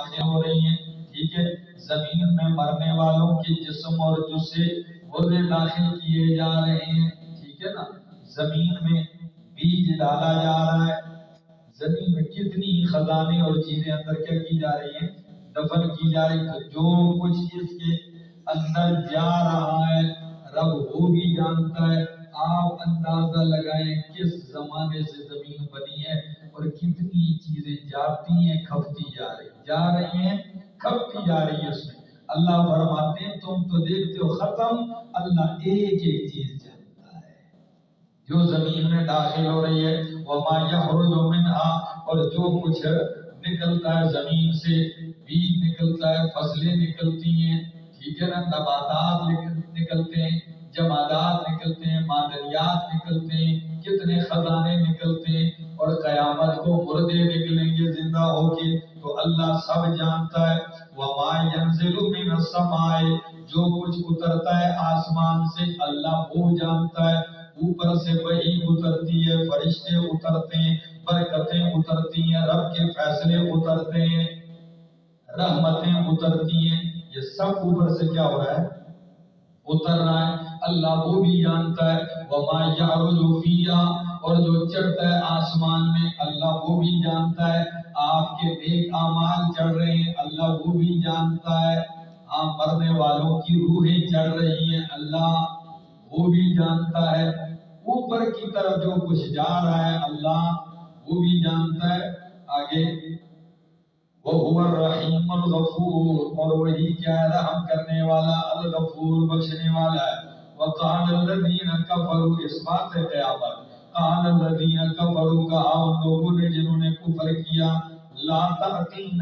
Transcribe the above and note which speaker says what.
Speaker 1: داخل ہو رہی ہیں، ٹھیک ہے، زمین میں مرنے والوں کے جسم اور جسے مردے داخل کیے جا رہے ہیں، ٹھیک ہے نا، زمین میں بیج ڈالا جا رہا ہے، زمین میں کتنی خزانے اور چیزیں اندر کیا کی جا رہی ہیں، دفن کی جا رہی ہے، جو کچھ اس کے اندر جا رہا ہے رب وہ بھی جانتا ہے۔ آپ اندازہ لگائیں کس زمانے سے زمین بنی ہے اور کتنی چیزیں جاتی ہیں کھپتی جا رہی ہیں کھپتی جا رہی ہے اس میں۔ اللہ فرماتے ہیں تم تو دیکھتے ہو ختم، اللہ ایک ایک چیز جانتا ہے جو زمین میں داخل ہو رہی ہے، وما یخرج منہا، اور جو کچھ نکلتا ہے زمین سے، بیج نکلتا ہے، فصلیں نکلتی ہیں، ٹھیک ہے نا، نباتات نکلتے ہیں، جمادات نکلتے ہیں، معدنیات نکلتے ہیں، کتنے خزانے نکلتے ہیں، اور قیامت کو مردے نکلیں گے زندہ ہو کے، تو اللہ سب جانتا ہے۔ وما ينزل من السماء، جو کچھ اترتا ہے آسمان سے اللہ وہ جانتا ہے، اوپر سے وحی اترتی ہے، فرشتے اترتے ہیں، برکتیں اترتی ہیں، رب کے فیصلے اترتے ہیں، رحمتیں اترتی ہیں، یہ سب اوپر سے کیا ہو رہا ہے، اتر رہا ہے، اللہ وہ بھی جانتا ہے۔ وما يعرج فيها، اور جو چڑھتا ہے آسمان میں اللہ وہ بھی جانتا ہے، آپ کے نیک اعمال چڑھ رہے ہیں اللہ وہ بھی جانتا ہے، آپ مرنے والوں کی روحیں چڑھ رہی ہیں اللہ وہ بھی جانتا ہے، اوپر کی طرف جو کچھ جا رہا ہے اللہ وہ بھی جانتا ہے۔ آگے وَهُوَ الرَّحِيمُ الْغَفُورُ، اور وہی کیا ہے، رحم کرنے والا، الغفور بخشنے والا ہے۔ وَقَالَ الَّذِينَ كَفَرُوا، اس بات ہے قیامت، قَالَ الَّذِينَ كَفَرُوا، کہا ان لوگوں نے جنہوں نے کفر کیا، لَا تَأْتِينَا